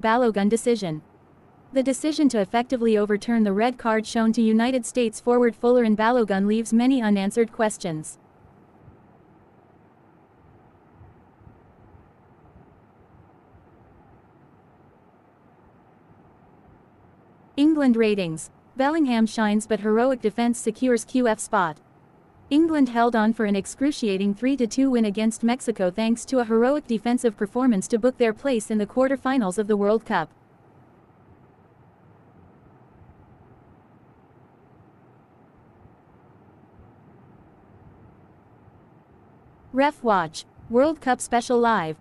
Balogun decision. The decision to effectively overturn the red card shown to United States forward Folarin Balogun leaves many unanswered questions. England ratings. Bellingham shines but heroic defense secures QF spot. England held on for an excruciating 3-2 win against Mexico thanks to a heroic defensive performance to book their place in the quarterfinals of the World Cup. Ref Watch. World Cup Special Live.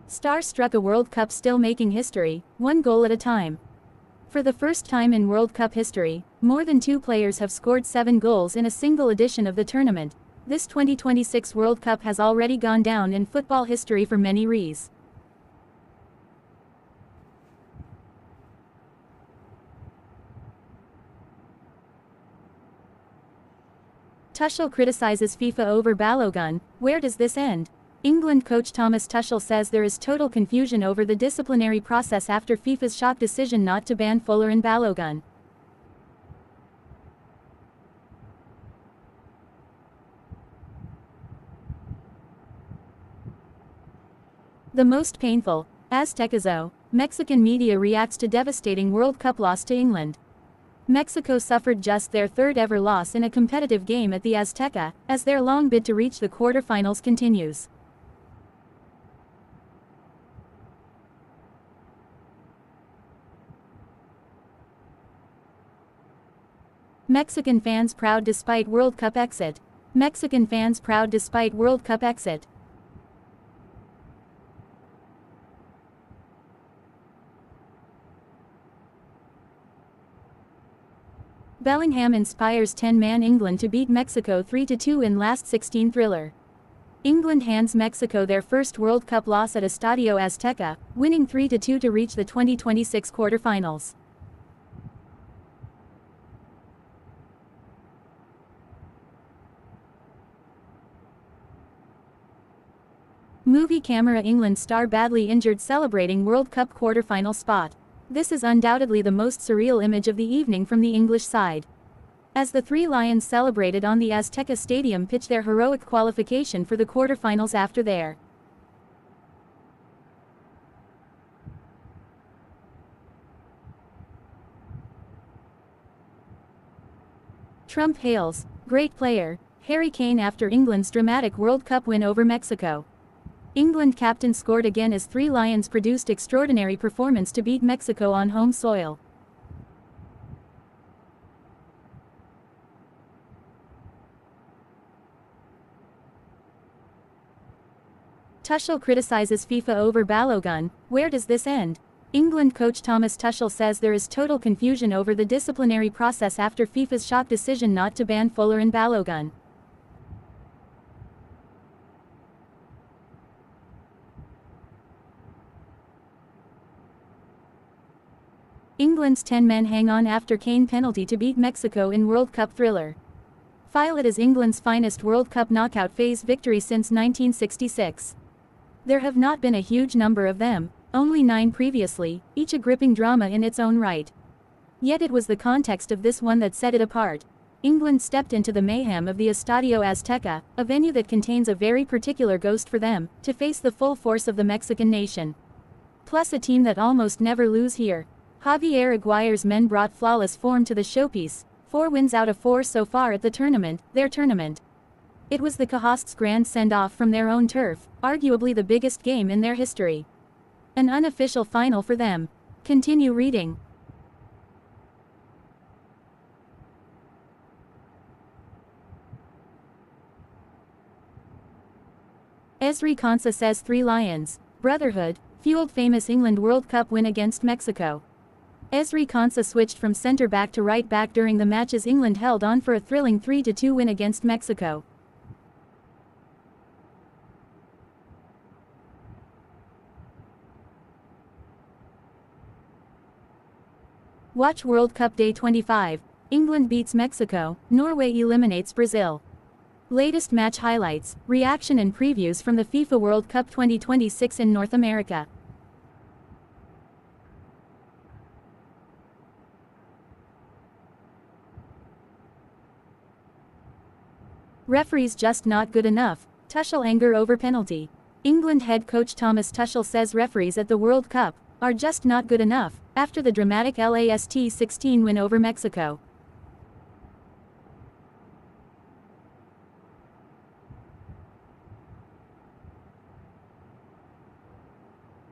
Star-struck a World Cup still making history, one goal at a time. For the first time in World Cup history, more than two players have scored 7 goals in a single edition of the tournament. This 2026 World Cup has already gone down in football history for many reasons. Tuchel criticizes FIFA over Balogun. Where does this end? England coach Thomas Tuchel says there is total confusion over the disciplinary process after FIFA's shock decision not to ban Folarin Balogun. The most painful. Aztecazo. Mexican media reacts to devastating World Cup loss to England. Mexico suffered just their third ever loss in a competitive game at the Azteca, as their long bid to reach the quarterfinals continues. Mexican fans proud despite World Cup exit. Mexican fans proud despite World Cup exit. Bellingham inspires 10-man England to beat Mexico 3-2 in last 16 thriller. England hands Mexico their first World Cup loss at Estadio Azteca, winning 3-2 to reach the 2026 quarterfinals. Movie camera England star badly injured celebrating World Cup quarterfinal spot. This is undoubtedly the most surreal image of the evening from the English side. As the Three Lions celebrated on the Azteca Stadium pitch their heroic qualification for the quarterfinals after their Trump hails, great player, Harry Kane after England's dramatic World Cup win over Mexico. England captain scored again as Three Lions produced extraordinary performance to beat Mexico on home soil. Tuchel criticizes FIFA over Balogun. Where does this end? England coach Thomas Tuchel says there is total confusion over the disciplinary process after FIFA's shock decision not to ban Folarin Balogun. England's 10 men hang on after Kane penalty to beat Mexico in World Cup thriller. File it as England's finest World Cup knockout phase victory since 1966. There have not been a huge number of them, only 9 previously, each a gripping drama in its own right. Yet it was the context of this one that set it apart. England stepped into the mayhem of the Estadio Azteca, a venue that contains a very particular ghost for them, to face the full force of the Mexican nation. Plus a team that almost never lose here. Javier Aguirre's men brought flawless form to the showpiece, 4 wins out of 4 so far at the tournament, their tournament. It was the Cajastes' grand send-off from their own turf, arguably the biggest game in their history. An unofficial final for them. Continue reading. Ezri Konsa says Three Lions, brotherhood, fueled famous England World Cup win against Mexico. Ezri Konsa switched from centre-back to right-back during the matches England held on for a thrilling 3-2 win against Mexico. Watch World Cup Day 25. England beats Mexico, Norway eliminates Brazil. Latest match highlights, reaction and previews from the FIFA World Cup 2026 in North America. Referees just not good enough, Tuchel anger over penalty. England head coach Thomas Tuchel says referees at the World Cup are just not good enough, after the dramatic last 16 win over Mexico.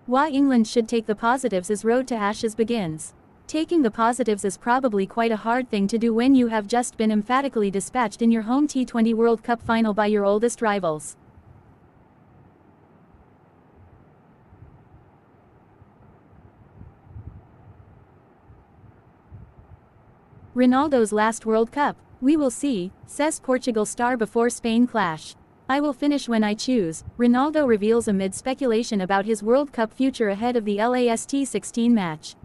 Why England should take the positives as road to ashes begins. Taking the positives is probably quite a hard thing to do when you have just been emphatically dispatched in your home T20 World Cup final by your oldest rivals. Ronaldo's last World Cup, we will see, says Portugal star before Spain clash. I will finish when I choose, Ronaldo reveals amid speculation about his World Cup future ahead of the last 16 match.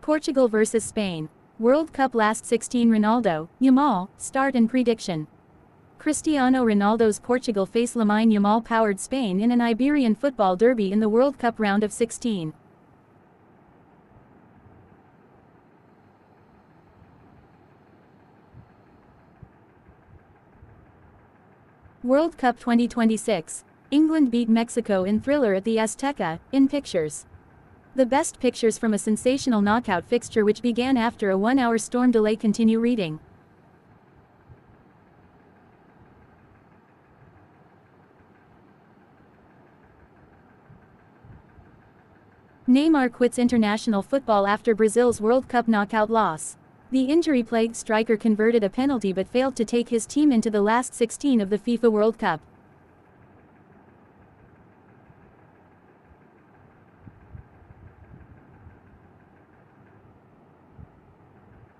Portugal vs Spain. World Cup last 16 Ronaldo, Yamal, start and prediction. Cristiano Ronaldo's Portugal face Lamine Yamal-powered Spain in an Iberian football derby in the World Cup round of 16. World Cup 2026. England beat Mexico in thriller at the Azteca, in pictures. The best pictures from a sensational knockout fixture which began after a 1-hour storm delay continue reading. Neymar quits international football after Brazil's World Cup knockout loss. The injury-plagued striker converted a penalty but failed to take his team into the last 16 of the FIFA World Cup.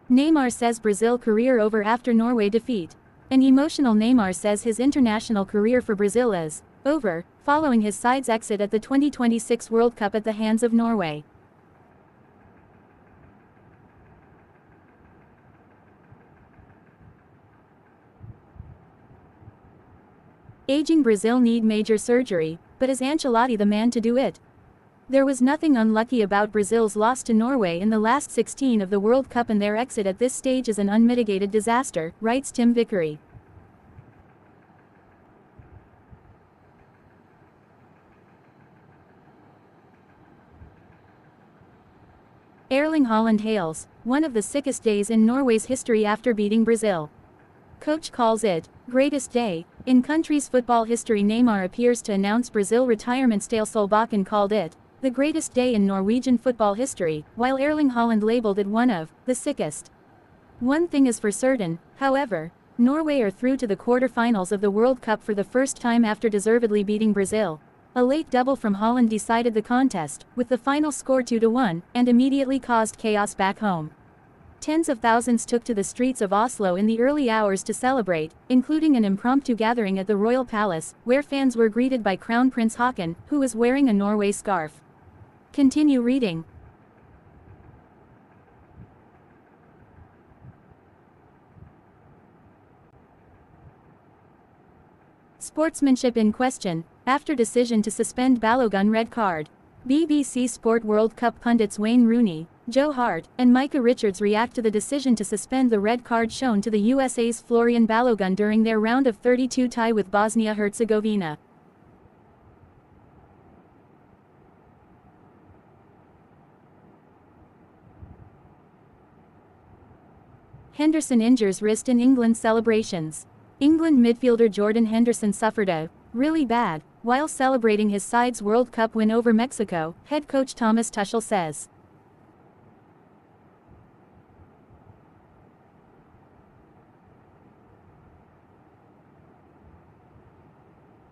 Neymar says Brazil career over after Norway defeat. An emotional Neymar says his international career for Brazil is over, following his side's exit at the 2026 World Cup at the hands of Norway. Aging Brazil need major surgery, but is Ancelotti the man to do it? There was nothing unlucky about Brazil's loss to Norway in the last 16 of the World Cup, and their exit at this stage is an unmitigated disaster, writes Tim Vickery. Erling Haaland hails one of the sickest days in Norway's history after beating Brazil. Coach calls it greatest day in country's football history. Neymar appears to announce Brazil retirement. Stale Solbakken called it the greatest day in Norwegian football history, while Erling Haaland labeled it one of the sickest. One thing is for certain, however, Norway are through to the quarterfinals of the World Cup for the first time after deservedly beating Brazil. A late double from Haaland decided the contest, with the final score 2-1, and immediately caused chaos back home. Tens of thousands took to the streets of Oslo in the early hours to celebrate, including an impromptu gathering at the Royal Palace, where fans were greeted by Crown Prince Haakon, who was wearing a Norway scarf. Continue reading. Sportsmanship in question, after decision to suspend Balogun red card. BBC Sport World Cup pundits Wayne Rooney, Joe Hart, and Micah Richards react to the decision to suspend the red card shown to the USA's Florian Balogun during their round of 32 tie with Bosnia-Herzegovina. Henderson injures wrist in England celebrations. England midfielder Jordan Henderson suffered a really bad while celebrating his side's World Cup win over Mexico, head coach Thomas Tuchel says.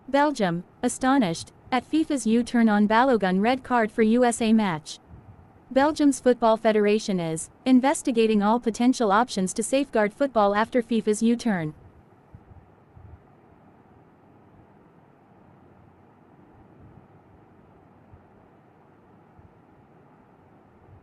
'Belgium, astonished at FIFA's U-turn on Balogun red card for USA match. Belgium's Football Federation is investigating all potential options to safeguard football after FIFA's U-turn.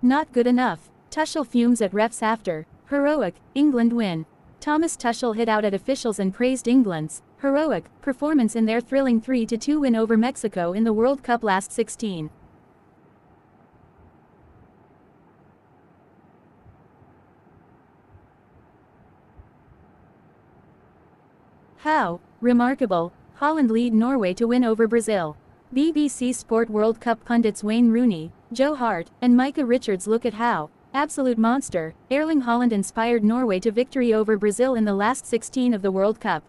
Not good enough. Tuchel fumes at refs after heroic England win. Thomas Tuchel hit out at officials and praised England's heroic performance in their thrilling 3-2 win over Mexico in the World Cup last 16. How remarkable. Holland lead Norway to win over Brazil. BBC Sport World Cup pundits Wayne Rooney, Joe Hart, and Micah Richards look at how absolute monster Erling Haaland inspired Norway to victory over Brazil in the last 16 of the World Cup.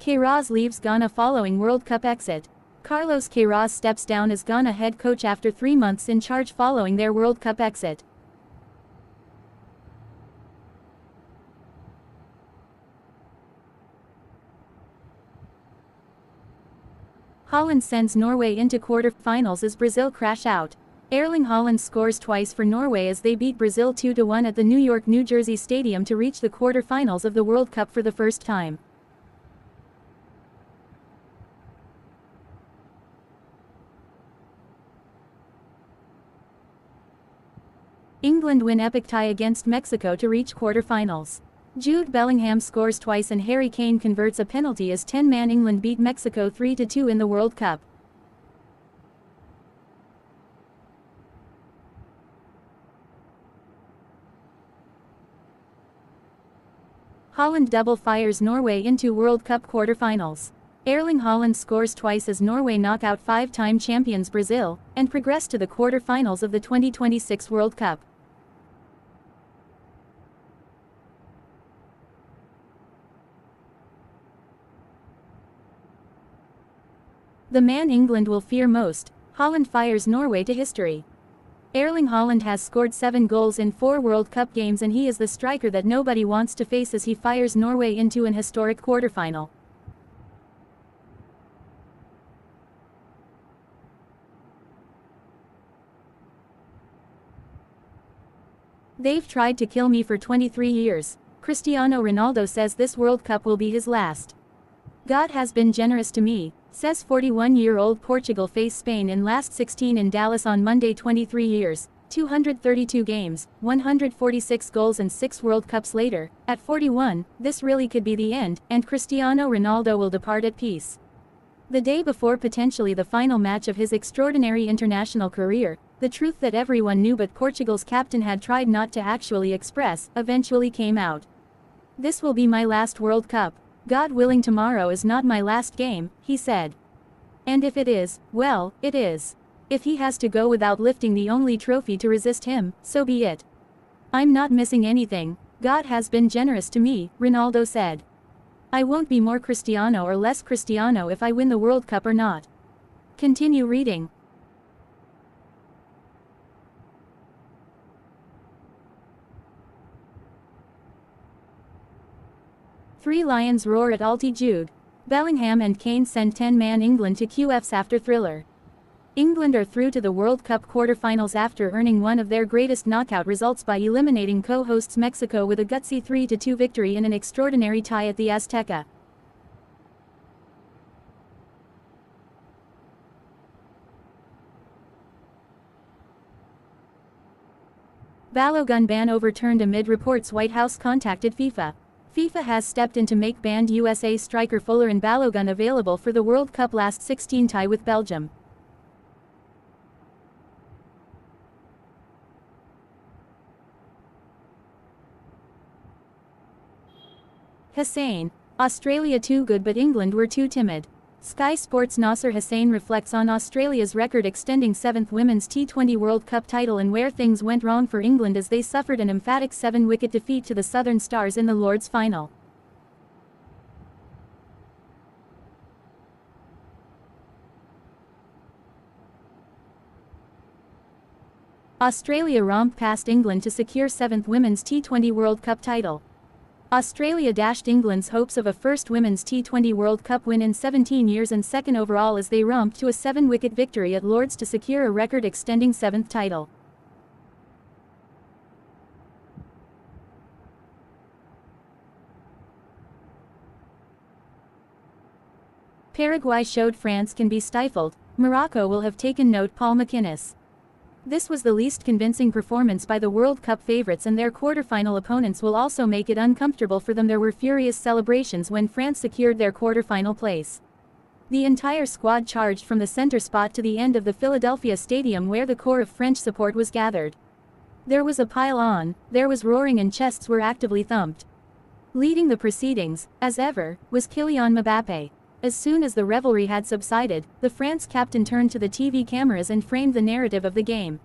Queiroz leaves Ghana following World Cup exit. Carlos Queiroz steps down as Ghana head coach after 3 months in charge following their World Cup exit. Haaland sends Norway into quarter-finals as Brazil crash out. Erling Haaland scores twice for Norway as they beat Brazil 2-1 at the New York-New Jersey Stadium to reach the quarter-finals of the World Cup for the first time. England win epic tie against Mexico to reach quarter-finals. Jude Bellingham scores twice and Harry Kane converts a penalty as 10-man England beat Mexico 3-2 in the World Cup. Haaland double fires Norway into World Cup quarter-finals. Erling Haaland scores twice as Norway knock out 5-time champions Brazil, and progress to the quarter-finals of the 2026 World Cup. The man England will fear most, Haaland fires Norway to history. Erling Haaland has scored 7 goals in 4 World Cup games and he is the striker that nobody wants to face as he fires Norway into an historic quarterfinal. They've tried to kill me for 23 years. Cristiano Ronaldo says this World Cup will be his last. God has been generous to me, says 41-year-old Portugal face Spain in last 16 in Dallas on Monday. 23 years, 232 games, 146 goals and 6 World Cups later, at 41, this really could be the end, and Cristiano Ronaldo will depart at peace. The day before potentially the final match of his extraordinary international career, the truth that everyone knew but Portugal's captain had tried not to actually express, eventually came out. This will be my last World Cup. God willing tomorrow is not my last game, he said. And if it is, well, it is. If he has to go without lifting the only trophy to resist him, so be it. I'm not missing anything. God has been generous to me, Ronaldo said. I won't be more Cristiano or less Cristiano if I win the World Cup or not. Continue reading. Three Lions roar at altitude. Bellingham and Kane send 10-man England to QFs after thriller. England are through to the World Cup quarter-finals after earning one of their greatest knockout results by eliminating co-hosts Mexico with a gutsy 3-2 victory in an extraordinary tie at the Azteca. Balogun ban overturned amid reports White House contacted FIFA. FIFA has stepped in to make banned USA striker Folarin Balogun available for the World Cup last 16 tie with Belgium. Hussein. Australia too good but England were too timid. Sky Sports' Nasser Hussein reflects on Australia's record-extending 7th Women's T20 World Cup title and where things went wrong for England as they suffered an emphatic 7-wicket defeat to the Southern Stars in the Lord's final. Australia romped past England to secure 7th Women's T20 World Cup title. Australia dashed England's hopes of a first Women's T20 World Cup win in 17 years and second overall as they romped to a 7-wicket victory at Lord's to secure a record-extending 7th title. Paraguay showed France can be stifled. Morocco will have taken note. Paul McInnes. This was the least convincing performance by the World Cup favorites, and their quarterfinal opponents will also make it uncomfortable for them. There were furious celebrations when France secured their quarterfinal place. The entire squad charged from the center spot to the end of the Philadelphia Stadium where the core of French support was gathered. There was a pile-on, there was roaring, and chests were actively thumped. Leading the proceedings, as ever, was Kylian Mbappé. As soon as the revelry had subsided, the France captain turned to the TV cameras and framed the narrative of the game.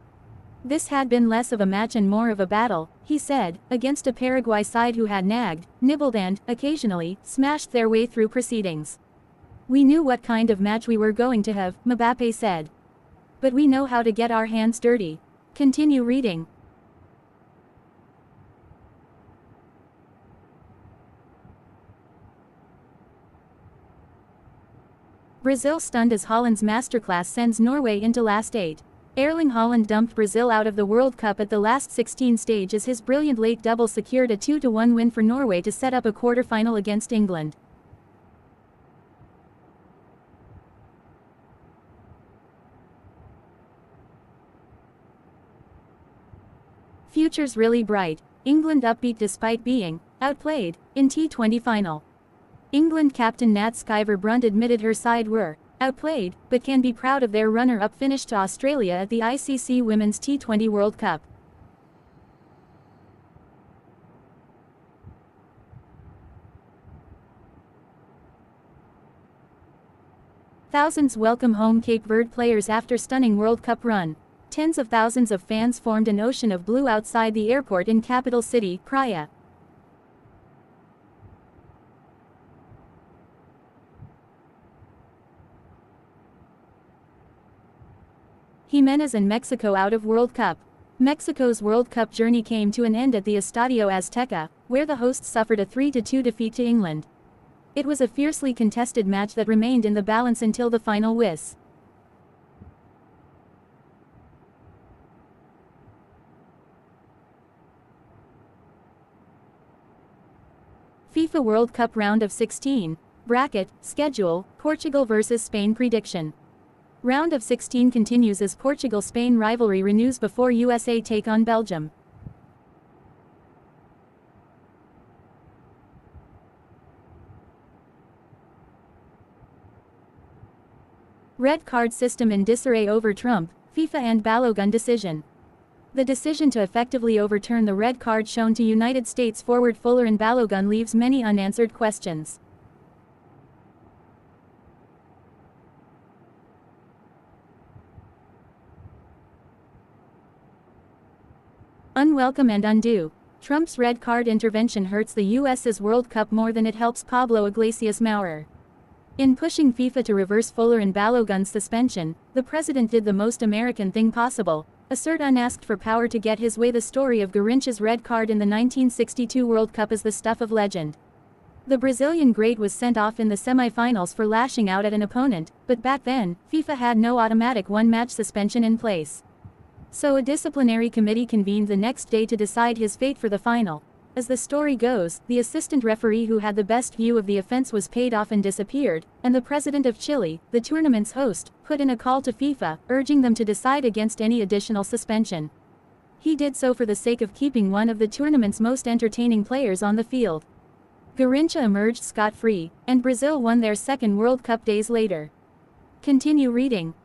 This had been less of a match and more of a battle, he said, against a Paraguay side who had nagged, nibbled and, occasionally, smashed their way through proceedings. We knew what kind of match we were going to have, Mbappé said. But we know how to get our hands dirty. Continue reading. Brazil stunned as Holland's masterclass sends Norway into last 8. Erling Haaland dumped Brazil out of the World Cup at the last 16 stage as his brilliant late double secured a 2-1 win for Norway to set up a quarter-final against England. Futures really bright. England upbeat despite being outplayed in T20 final. England captain Nat Sciver-Brunt admitted her side were outplayed, but can be proud of their runner-up finish to Australia at the ICC Women's T20 World Cup. Thousands welcome home Cape Verde players after stunning World Cup run. Tens of thousands of fans formed an ocean of blue outside the airport in capital city, Praia. Jimenez and Mexico out of World Cup. Mexico's World Cup journey came to an end at the Estadio Azteca, where the hosts suffered a 3-2 defeat to England. It was a fiercely contested match that remained in the balance until the final whistle. FIFA World Cup Round of 16. Bracket, Schedule, Portugal vs Spain Prediction. Round of 16 continues as Portugal-Spain rivalry renews before USA take on Belgium. Red card system in disarray over Trump, FIFA and Balogun decision. The decision to effectively overturn the red card shown to United States forward Fuller and Balogun leaves many unanswered questions. Unwelcome and undue. Trump's red card intervention hurts the US's World Cup more than it helps Pablo Iglesias Maurer. In pushing FIFA to reverse Fuller and Balogun's suspension, the president did the most American thing possible, assert unasked for power to get his way. The story of Garrincha's red card in the 1962 World Cup is the stuff of legend. The Brazilian great was sent off in the semifinals for lashing out at an opponent, but back then, FIFA had no automatic one-match suspension in place. So a disciplinary committee convened the next day to decide his fate for the final. As the story goes, the assistant referee who had the best view of the offense was paid off and disappeared, and the president of Chile, the tournament's host, put in a call to FIFA, urging them to decide against any additional suspension. He did so for the sake of keeping one of the tournament's most entertaining players on the field. Garrincha emerged scot-free, and Brazil won their second World Cup days later. Continue reading.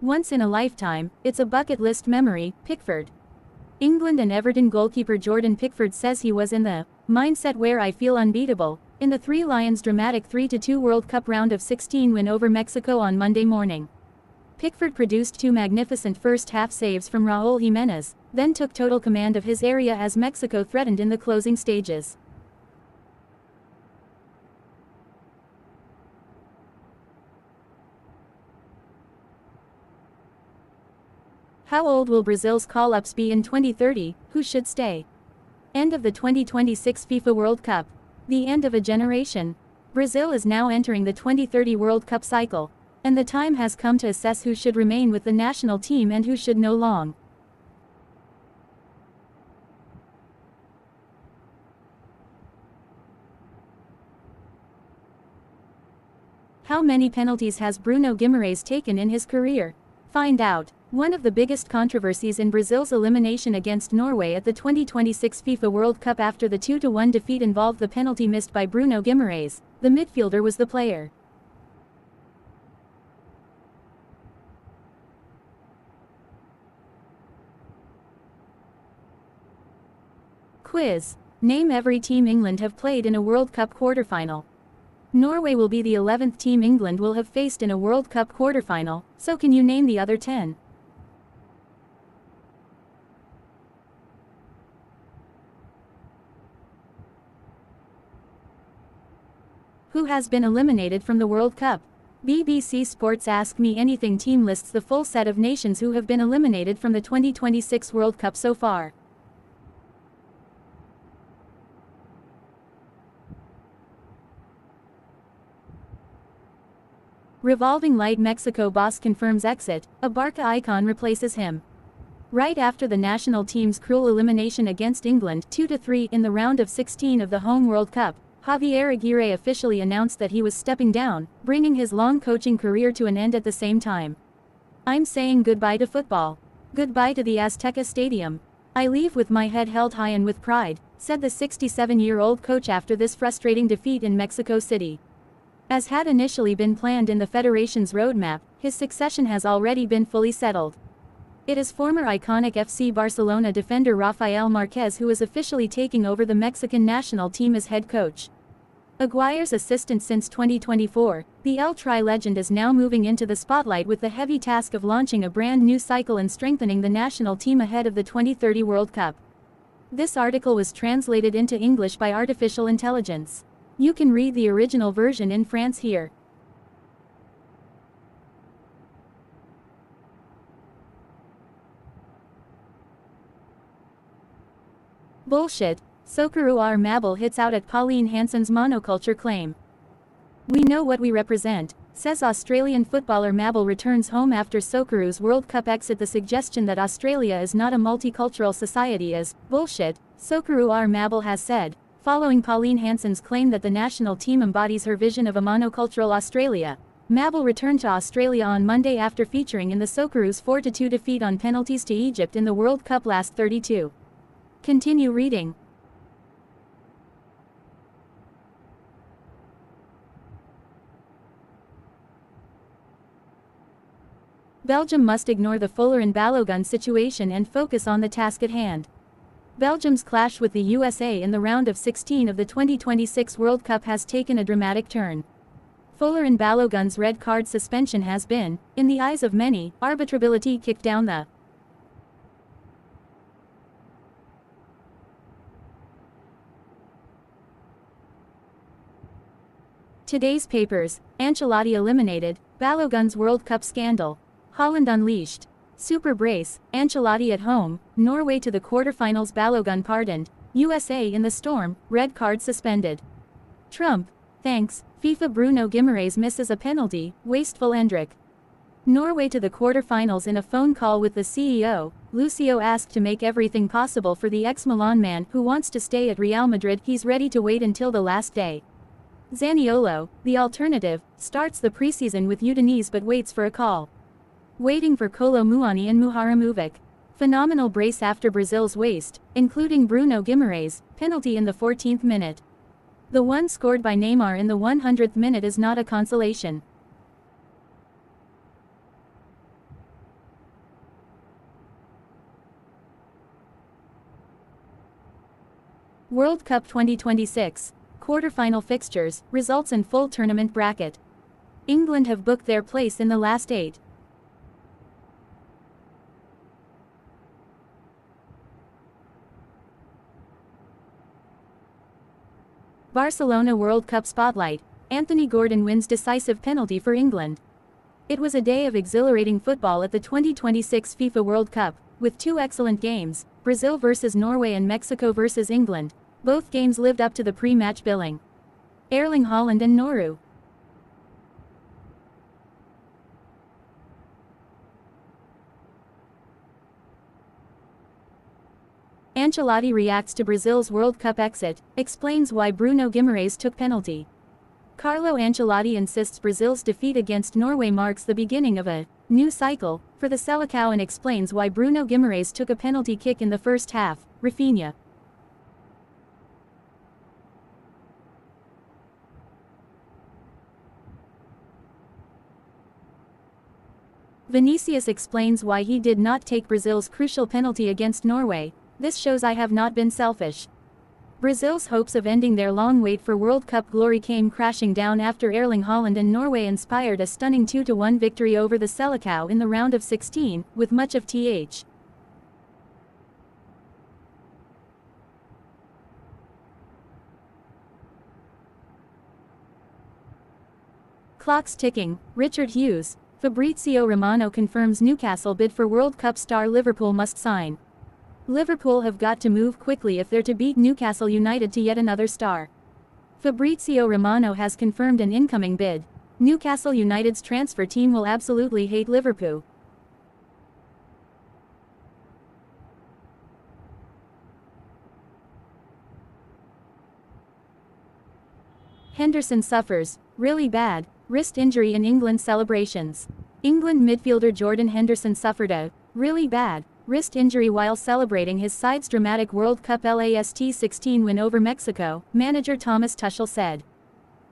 Once in a lifetime, it's a bucket list memory, Pickford. England and Everton goalkeeper Jordan Pickford says he was in the mindset where I feel unbeatable, in the Three Lions' dramatic 3-2 World Cup round of 16 win over Mexico on Monday morning. Pickford produced two magnificent first-half saves from Raúl Jiménez, then took total command of his area as Mexico threatened in the closing stages. How old will Brazil's call-ups be in 2030, who should stay? End of the 2026 FIFA World Cup. The end of a generation. Brazil is now entering the 2030 World Cup cycle, and the time has come to assess who should remain with the national team and who should no longer. How many penalties has Bruno Guimaraes taken in his career? Find out. One of the biggest controversies in Brazil's elimination against Norway at the 2026 FIFA World Cup after the 2-1 defeat involved the penalty missed by Bruno Guimaraes. The midfielder was the player. Quiz. Name every team England have played in a World Cup quarterfinal. Norway will be the 11th team England will have faced in a World Cup quarterfinal, so can you name the other 10? Who has been eliminated from the World Cup? BBC Sports Ask Me Anything team lists the full set of nations who have been eliminated from the 2026 World Cup so far. Revolving light Mexico boss confirms exit, a Barca icon replaces him. Right after the national team's cruel elimination against England 2-3 in the round of 16 of the home World Cup, Javier Aguirre officially announced that he was stepping down, bringing his long coaching career to an end at the same time. I'm saying goodbye to football. Goodbye to the Azteca Stadium. I leave with my head held high and with pride, said the 67-year-old coach after this frustrating defeat in Mexico City. As had initially been planned in the federation's roadmap, his succession has already been fully settled. It is former iconic FC Barcelona defender Rafael Marquez who is officially taking over the Mexican national team as head coach. Aguirre's assistant since 2024, the El Tri legend is now moving into the spotlight with the heavy task of launching a brand new cycle and strengthening the national team ahead of the 2030 World Cup. This article was translated into English by artificial intelligence. You can read the original version in France here. Bullshit. Socorro R. Mabel hits out at Pauline Hanson's monoculture claim. We know what we represent, says Australian footballer Mabel returns home after Socorro's World Cup exit. The suggestion that Australia is not a multicultural society is bullshit, Socorro R. Mabel has said, following Pauline Hanson's claim that the national team embodies her vision of a monocultural Australia. Mabel returned to Australia on Monday after featuring in the Socceroos' 4-2 defeat on penalties to Egypt in the World Cup last 32. Continue reading. Belgium must ignore the Fuller and Balogun situation and focus on the task at hand. Belgium's clash with the USA in the round of 16 of the 2026 World Cup has taken a dramatic turn. Fuller and Balogun's red card suspension has been, in the eyes of many, arbitrability kicked down the Today's papers, Ancelotti eliminated, Balogun's World Cup scandal. Holland unleashed. Super brace, Ancelotti at home, Norway to the quarterfinals. Balogun pardoned, USA in the storm, red card suspended. Trump, thanks, FIFA. Bruno Guimaraes misses a penalty, wasteful Endrick. Norway to the quarterfinals. In a phone call with the CEO, Lucio asked to make everything possible for the ex-Milan man who wants to stay at Real Madrid. He's ready to wait until the last day. Zaniolo, the alternative, starts the preseason with Udinese but waits for a call. Waiting for Kolo Muani and Muharrem. Phenomenal brace after Brazil's waste, including Bruno Guimaraes, penalty in the 14th minute. The one scored by Neymar in the 100th minute is not a consolation. World Cup 2026. Quarterfinal fixtures, results and full tournament bracket. England have booked their place in the last 8. Barcelona World Cup spotlight. Anthony Gordon wins decisive penalty for England. It was a day of exhilarating football at the 2026 FIFA World Cup, with 2 excellent games, Brazil vs Norway and Mexico vs England. Both games lived up to the pre-match billing. Erling Haaland and Noru. Ancelotti reacts to Brazil's World Cup exit, explains why Bruno Guimaraes took penalty. Carlo Ancelotti insists Brazil's defeat against Norway marks the beginning of a new cycle for the Selecao and explains why Bruno Guimaraes took a penalty kick in the first half. Rafinha. Vinicius explains why he did not take Brazil's crucial penalty against Norway. This shows I have not been selfish. Brazil's hopes of ending their long wait for World Cup glory came crashing down after Erling Haaland and Norway inspired a stunning 2-1 victory over the Selecao in the round of 16, with much of th. Clocks ticking. Richard Hughes. Fabrizio Romano confirms Newcastle bid for World Cup star Liverpool must sign. Liverpool have got to move quickly if they're to beat Newcastle United to yet another star. Fabrizio Romano has confirmed an incoming bid. Newcastle United's transfer team will absolutely hate Liverpool. Henderson suffers, really bad, wrist injury in England celebrations. England midfielder Jordan Henderson suffered a really bad wrist injury while celebrating his side's dramatic World Cup last 16 win over Mexico, manager Thomas Tuchel said.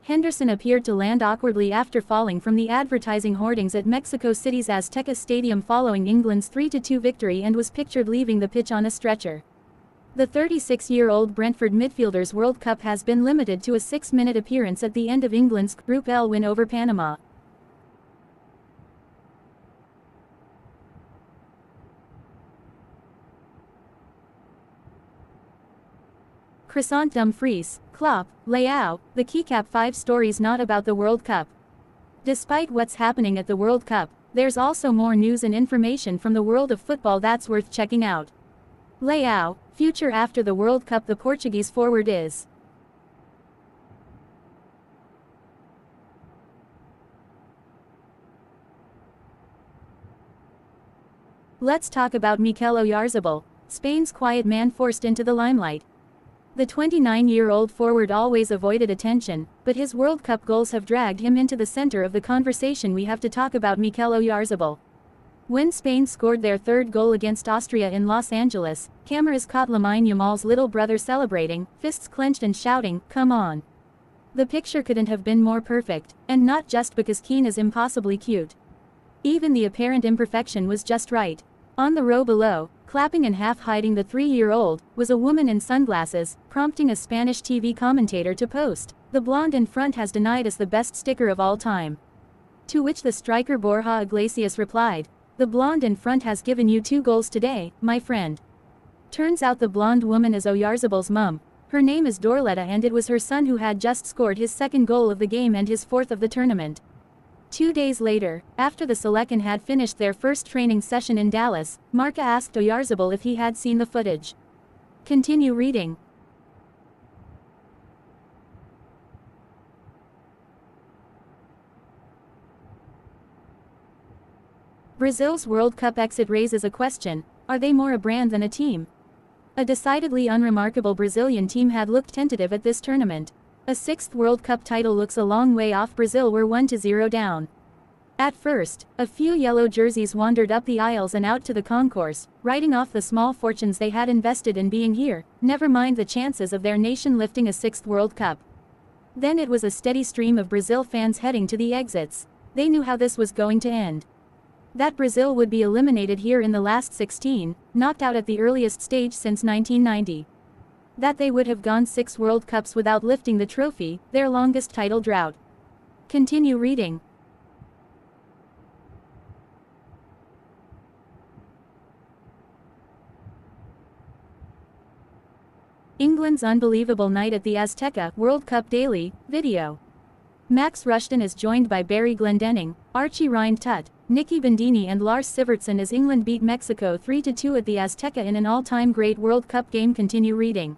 Henderson appeared to land awkwardly after falling from the advertising hoardings at Mexico City's Azteca Stadium following England's 3-2 victory and was pictured leaving the pitch on a stretcher. The 36-year-old Brentford midfielder's World Cup has been limited to a 6-minute appearance at the end of England's Group L win over Panama. Croissant Dumfries, Klopp, Leao, the keycap 5 stories not about the World Cup. Despite what's happening at the World Cup, there's also more news and information from the world of football that's worth checking out. Leao, future after the World Cup. The Portuguese forward is Let's talk about Mikel Oyarzabal, Spain's quiet man forced into the limelight. The 29-year-old forward always avoided attention, but his World Cup goals have dragged him into the center of the conversation. We have to talk about Mikel Oyarzabal. When Spain scored their third goal against Austria in Los Angeles, cameras caught Lamine Yamal's little brother celebrating, fists clenched and shouting, "Come on." The picture couldn't have been more perfect, and not just because Keane is impossibly cute. Even the apparent imperfection was just right. On the row below, clapping and half hiding the 3-year-old, was a woman in sunglasses, prompting a Spanish TV commentator to post, "The blonde in front has denied us the best sticker of all time." To which the striker Borja Iglesias replied, "The blonde in front has given you 2 goals today, my friend." Turns out the blonde woman is Oyarzabal's mum. Her name is Dorletta and it was her son who had just scored his 2nd goal of the game and his 4th of the tournament. 2 days later, after the Selecon had finished their first training session in Dallas, Marca asked Oyarzabal if he had seen the footage. Continue reading. Brazil's World Cup exit raises a question: are they more a brand than a team? A decidedly unremarkable Brazilian team had looked tentative at this tournament. A 6th World Cup title looks a long way off. Brazil were 1-0 down. At first, a few yellow jerseys wandered up the aisles and out to the concourse, writing off the small fortunes they had invested in being here, never mind the chances of their nation lifting a 6th World Cup. Then it was a steady stream of Brazil fans heading to the exits. They knew how this was going to end. That Brazil would be eliminated here in the last 16, knocked out at the earliest stage since 1990. That they would have gone 6 World Cups without lifting the trophy, their longest title drought. Continue reading. England's unbelievable night at the Azteca World Cup Daily video. Max Rushton is joined by Barry Glendenning, Archie Rhind-Tutt, Nicky Bandini and Lars Sivertsen as England beat Mexico 3-2 at the Azteca in an all-time great World Cup game. Continue reading.